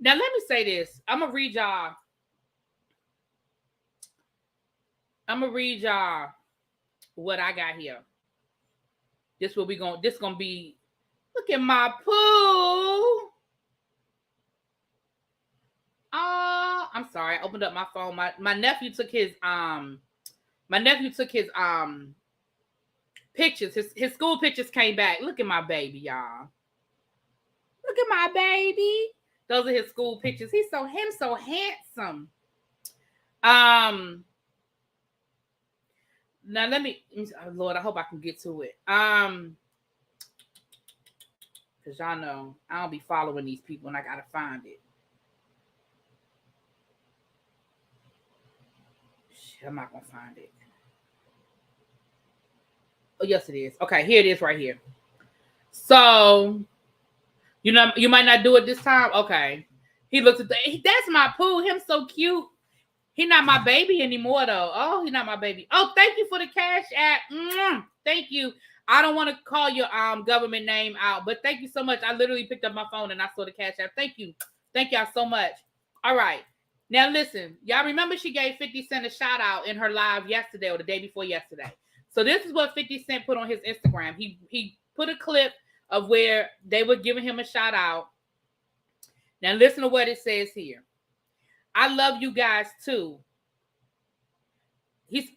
let me say this. I'm gonna read y'all what I got here. This gonna be. Look at my poo. I'm sorry. I opened up my phone. My nephew took his pictures. His school pictures came back. Look at my baby, y'all. Look at my baby. Those are his school pictures. He's so handsome. Now Lord, I hope I can get to it. Because y'all know I don't be following these people and I gotta find it. Shit, I'm not gonna find it. Oh, yes, it is. Okay, here it is right here. So, you know, you might not do it this time. Okay. He looks at that's my poo. Him so cute. He not my baby anymore, though. Oh, he not my baby. Oh, thank you for the Cash App. Thank you. I don't want to call your government name out, but thank you so much. I literally picked up my phone and I saw the Cash App. Thank you. Thank y'all so much. All right. Now listen, y'all remember she gave 50 Cent a shout out in her live yesterday or the day before yesterday. So this is what 50 Cent put on his Instagram. He put a clip of where they were giving him a shout out. Now listen to what it says here. I love you guys too.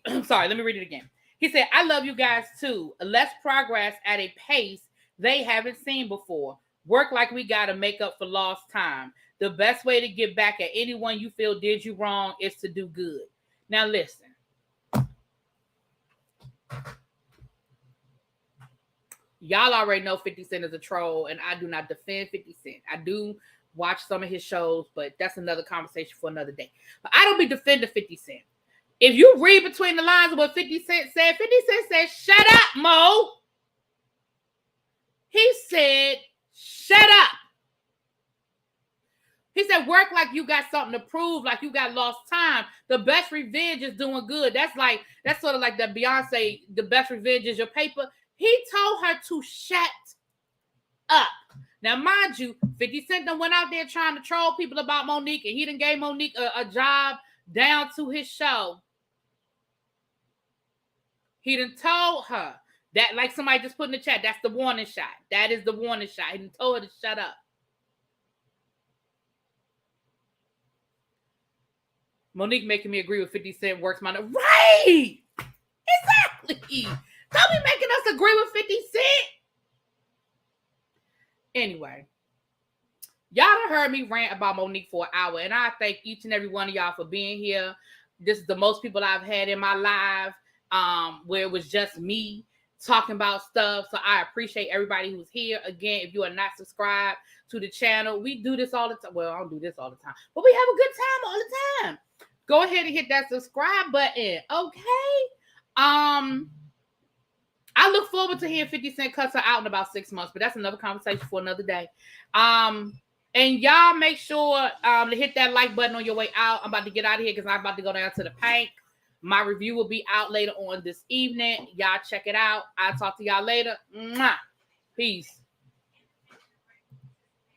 I'm sorry, let me read it again. He said, I love you guys too. Let's progress at a pace they haven't seen before. Work like we got to make up for lost time. The best way to get back at anyone you feel did you wrong is to do good. Now listen. Y'all already know 50 Cent is a troll, and I do not defend 50 Cent. I do watch some of his shows, but that's another conversation for another day. But I don't be defending 50 Cent. If you read between the lines of what 50 Cent said, 50 Cent said, shut up, Mo. He said, shut up. He said, work like you got something to prove, like you got lost time. The best revenge is doing good. That's sort of like the Beyonce, the best revenge is your paper. He told her to shut up. Now, mind you, 50 Cent done went out there trying to troll people about Monique, and he done gave Monique a job down to his show. He done told her that, like somebody just put in the chat, that's the warning shot. That is the warning shot. He done told her to shut up. Monique making me agree with 50 Cent works my nerve. Right! Exactly! Don't be making us agree with 50 Cent. Anyway, y'all done heard me rant about Monique for an hour, and I thank each and every one of y'all for being here. This is the most people I've had in my live, where it was just me talking about stuff. So I appreciate everybody who's here. Again, if you are not subscribed to the channel, we do this all the time. Well, I don't do this all the time, but we have a good time all the time. Go ahead and hit that subscribe button, okay? I look forward to hearing 50 Cent cuss her out in about 6 months, but that's another conversation for another day. And y'all make sure to hit that like button on your way out. I'm about to get out of here because I'm about to go down to the bank. My review will be out later on this evening. Y'all check it out. I'll talk to y'all later. Mwah. Peace.